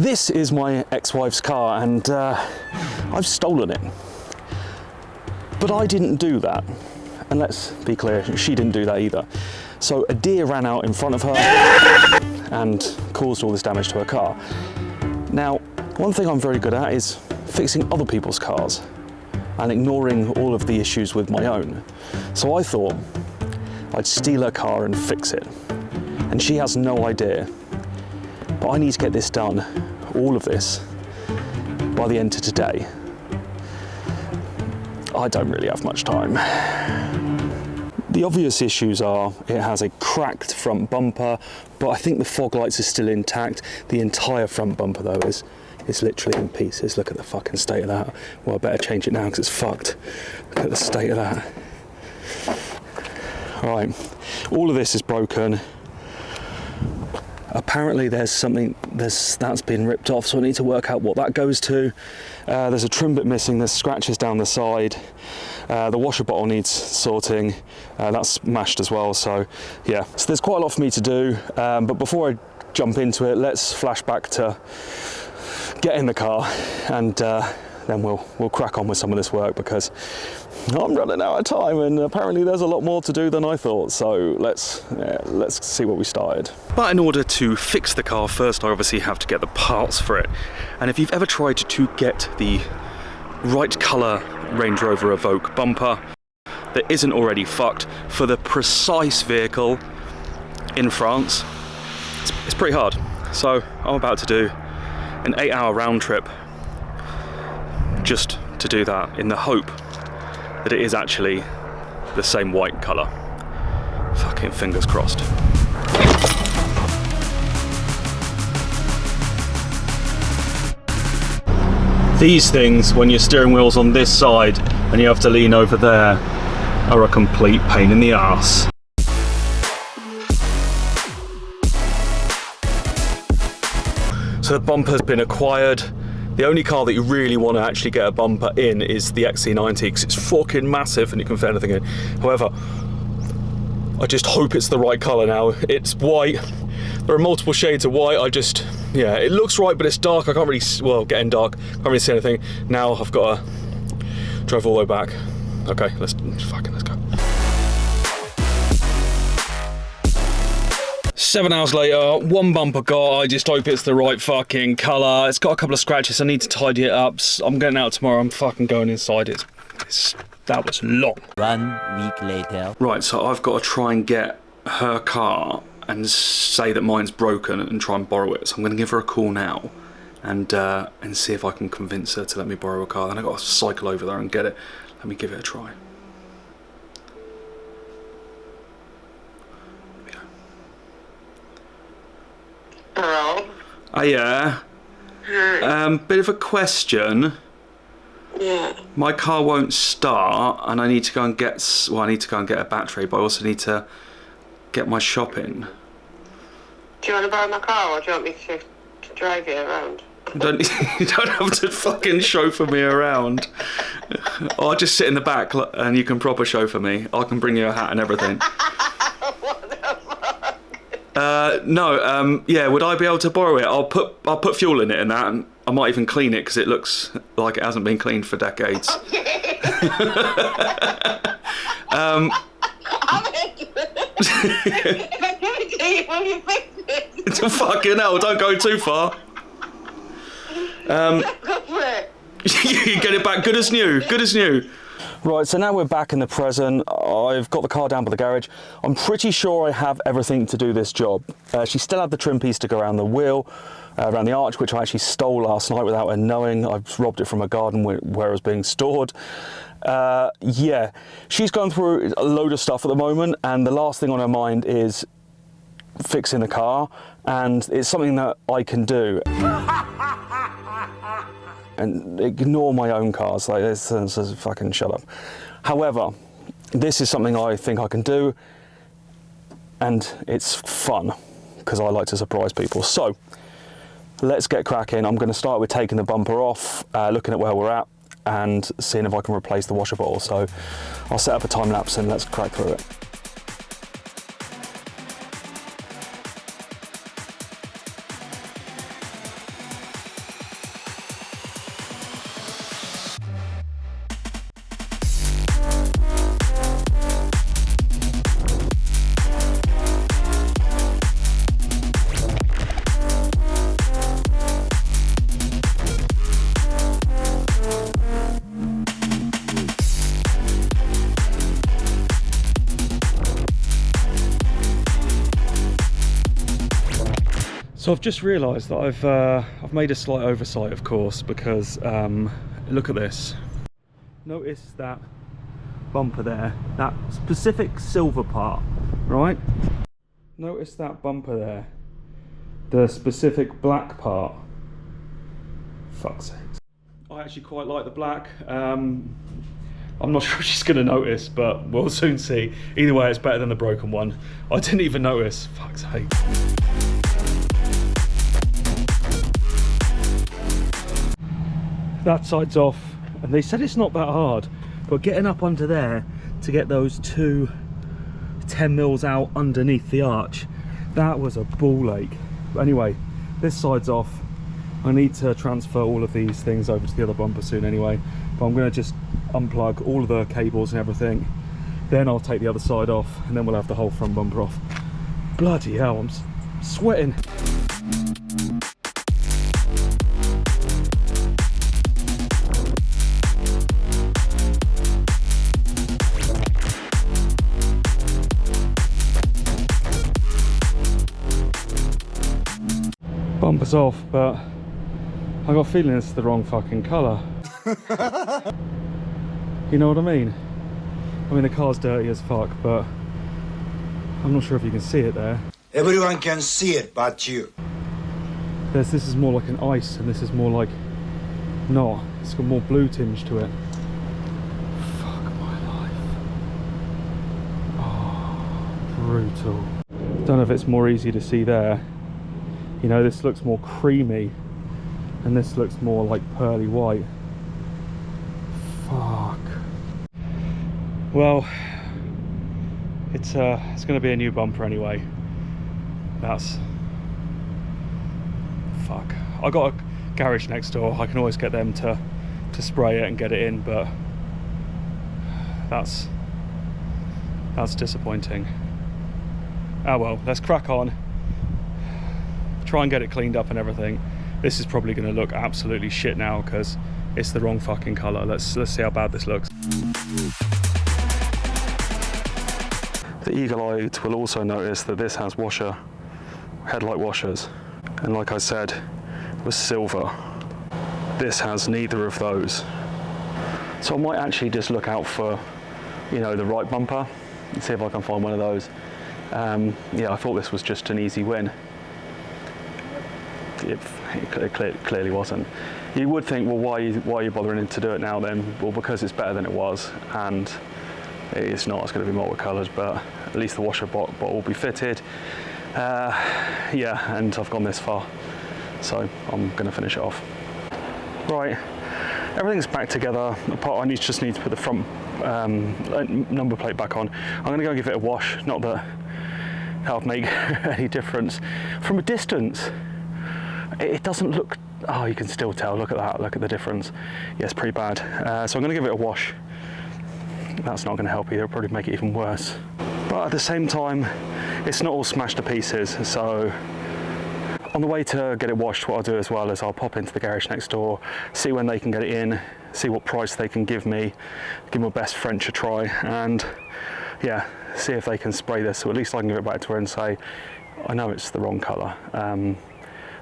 This is my ex-wife's car, and I've stolen it. But I didn't do that. And let's be clear, she didn't do that either. So a deer ran out in front of her and caused all this damage to her car. Now, one thing I'm very good at is fixing other people's cars and ignoring all of the issues with my own. So I thought I'd steal her car and fix it. And she has no idea. But I need to get this done, all of this, by the end of today. I don't really have much time. The obvious issues are it has a cracked front bumper, but I think the fog lights are still intact. The entire front bumper though is literally in pieces. Look at the fucking state of that. Well, I better change it now because it's fucked. Look at the state of that. Right, all of this is broken. Apparently there's something that's been ripped off, so I need to work out what that goes to. There's a trim bit missing, there's scratches down the side. The washer bottle needs sorting, that's smashed as well, so yeah. So there's quite a lot for me to do, but before I jump into it, let's flash back to get in the car, and then we'll crack on with some of this work, because I'm running out of time, and apparently there's a lot more to do than I thought, so let's see what we started. But in order to fix the car, first I obviously have to get the parts for it. And if you've ever tried to get the right colour Range Rover Evoque bumper that isn't already fucked for the precise vehicle in France, it's pretty hard. So I'm about to do an 8-hour round trip just to do that, in the hope that it is actually the same white colour. Fucking fingers crossed. These things, when your steering wheel's on this side and you have to lean over there, are a complete pain in the arse. So the bumper's been acquired. The only car that you really want to actually get a bumper in is the XC90, because it's fucking massive and you can fit anything in. However, I just hope it's the right colour now. It's white. There are multiple shades of white. Yeah, it looks right, but it's dark. I can't really, well, getting dark. Can't really see anything. Now I've got to drive all the way back. Okay, let's go. 7 hours later, one bumper got. I just hope it's the right fucking colour. It's got a couple of scratches. I need to tidy it up. I'm getting out tomorrow. I'm fucking going inside. That was long. 1 week later. Right, so I've got to try and get her car and say that mine's broken and try and borrow it. So I'm going to give her a call now and see if I can convince her to let me borrow a car. Then I've got to cycle over there and get it. Let me give it a try. Hello? Oh yeah. Hi. Bit of a question. Yeah. My car won't start, and I need to go and get a battery, but I also need to get my shopping. Do you want to borrow my car, or do you want me to drive you around? You don't have to fucking chauffeur me around. I'll just sit in the back and you can proper chauffeur me. I can bring you a hat and everything. What the fuck? No, yeah, would I be able to borrow it? I'll put fuel in it and that, and I might even clean it because it looks like it hasn't been cleaned for decades. Okay. Fucking hell, don't go too far. Go for it. You get it back good as new, good as new. Right, so now we're back in the present. I've got the car down by the garage. I'm pretty sure I have everything to do this job. She still had the trim piece to go around the wheel, around the arch, which I actually stole last night without her knowing. I robbed it from a garden where it was being stored. Yeah, she's going through a load of stuff at the moment, and the last thing on her mind is fixing the car, and it's something that I can do. And ignore my own cars, like this, fucking shut up. However, this is something I think I can do, and it's fun, because I like to surprise people. So, let's get cracking. I'm going to start with taking the bumper off, looking at where we're at, and seeing if I can replace the washer bottle. So, I'll set up a time lapse and let's crack through it. So I've just realised that I've made a slight oversight, of course, because look at this. Notice that bumper there, that specific silver part, right? Notice that bumper there, the specific black part. Fuck's sake. I actually quite like the black. I'm not sure if she's going to notice, but we'll soon see. Either way, it's better than the broken one. I didn't even notice. Fuck's sake. That side's off, and they said it's not that hard, but getting up under there to get those two 10 mils out underneath the arch, that was a ball ache. But anyway, this side's off. I need to transfer all of these things over to the other bumper soon anyway, but I'm going to just unplug all of the cables and everything, then I'll take the other side off, and then we'll have the whole front bumper off. Bloody hell, I'm sweating. Bumper's off, but I got a feeling it's the wrong fucking colour. You know what I mean? I mean, the car's dirty as fuck, but I'm not sure if you can see it there. Everyone can see it but you. This is more like an ice, and this is more like not. It's got more blue tinge to it. Fuck my life. Oh, brutal. Don't know if it's more easy to see there. You know, this looks more creamy, and this looks more like pearly white. Fuck. Well, it's going to be a new bumper anyway. That's... fuck. I got a garage next door. I can always get them to spray it and get it in, but that's disappointing. Oh well, let's crack on. Try and get it cleaned up and everything. This is probably going to look absolutely shit now because it's the wrong fucking colour. Let's see how bad this looks. The eagle-eyed will also notice that this has headlight washers, and like I said, was silver. This has neither of those. So I might actually just look out for, you know, the right bumper and see if I can find one of those. Yeah, I thought this was just an easy win. It clearly wasn't. You would think, well, why are you bothering to do it now then? Well, because it's better than it was, and it's not. It's going to be multicoloured, but at least the washer bottle will be fitted. Yeah, and I've gone this far, so I'm going to finish it off. Right, everything's back together. I just need to put the front number plate back on. I'm going to go give it a wash. Not that that would make any difference. From a distance, it doesn't look... oh, you can still tell. Look at that. Look at the difference. Yeah, it's pretty bad. So I'm going to give it a wash. That's not going to help either. It'll probably make it even worse. But at the same time, it's not all smashed to pieces. So on the way to get it washed, what I'll do as well is I'll pop into the garage next door, see when they can get it in, see what price they can give me, give my best French a try, and yeah, see if they can spray this. So at least I can give it back to her and say, I know it's the wrong colour.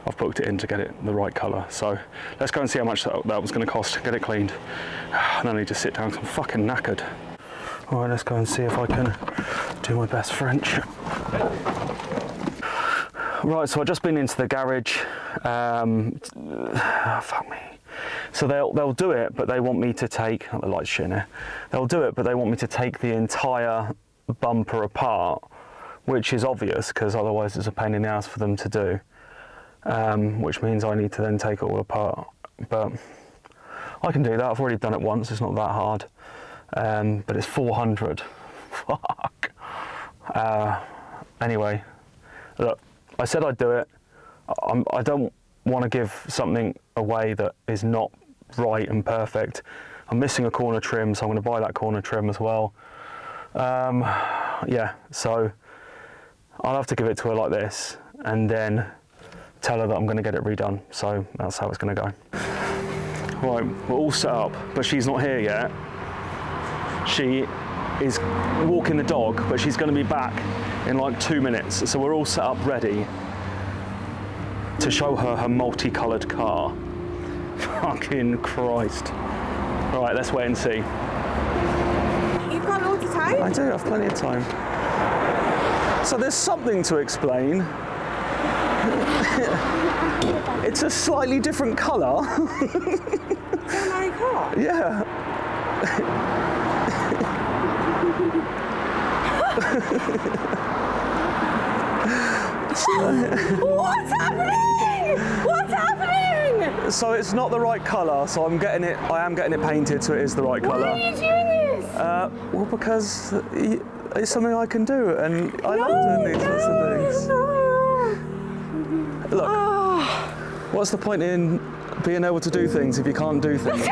I've booked it in to get it the right colour. So let's go and see how much that was going to cost to get it cleaned. And I need to sit down because I'm fucking knackered. All right, let's go and see if I can do my best French. Right, so I've just been into the garage. Oh, fuck me. So they'll do it, but they want me to take... oh, the light's shit in here. They'll do it, but they want me to take the entire bumper apart, which is obvious because otherwise it's a pain in the ass for them to do. Which means I need to then take it all apart, but I can do that. I've already done it once. It's not that hard, but it's 400. Fuck. Anyway, look, I said I'd do it. I don't want to give something away that is not right and perfect. I'm missing a corner trim, so I'm going to buy that corner trim as well. Yeah, so I'll have to give it to her like this, and then tell her that I'm going to get it redone. So that's how it's going to go. Right, we're all set up, but she's not here yet. She is walking the dog, but she's going to be back in like 2 minutes. So we're all set up ready. to show her her multicoloured car. Fucking Christ. Right, let's wait and see. You've got loads of time? I do have plenty of time. So there's something to explain. It's a slightly different colour. Is that my car? Yeah. What's happening? What's happening? So it's not the right colour, so I am getting it painted so it is the right colour. Why are you doing this? Well, because it's something I can do, and I love doing these sorts of things. Look, what's the point in being able to do things if you can't do things?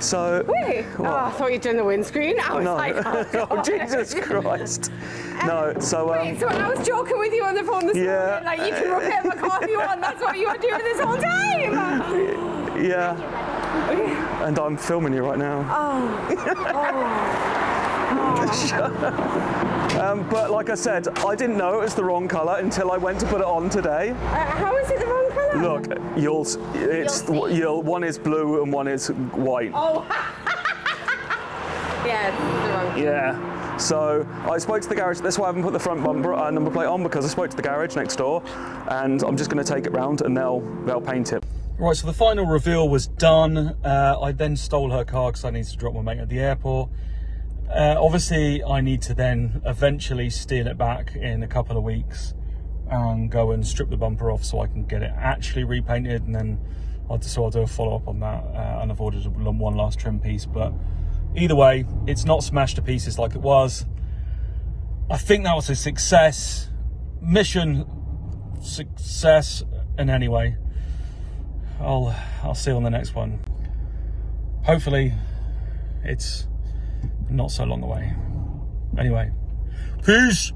So. Wait. Oh, I thought you'd done the windscreen. I was No. like, oh, Oh, God. Jesus Christ. No, so. Wait, so when I was joking with you on the phone this Yeah. morning, like, you can repair my car if you want, that's what you were doing this whole time. Yeah. And I'm filming you right now. But like I said, I didn't know it was the wrong colour until I went to put it on today. How is it the wrong colour? Look, one is blue and one is white. Oh. Yeah, it's the wrong colour. Yeah. So I spoke to the garage. That's why I haven't put the front bumper number plate on, because I spoke to the garage next door, and I'm just going to take it round and they'll paint it. Right. So the final reveal was done. I then stole her car because I needed to drop my mate at the airport. Obviously, I need to then eventually steal it back in a couple of weeks and go and strip the bumper off so I can get it actually repainted, and then I'll do a follow-up on that. And I've ordered one last trim piece, but either way, it's not smashed to pieces like it was. I think that was a success. Mission success. And anyway, I'll see you on the next one. Hopefully, it's not so long away. Anyway, peace.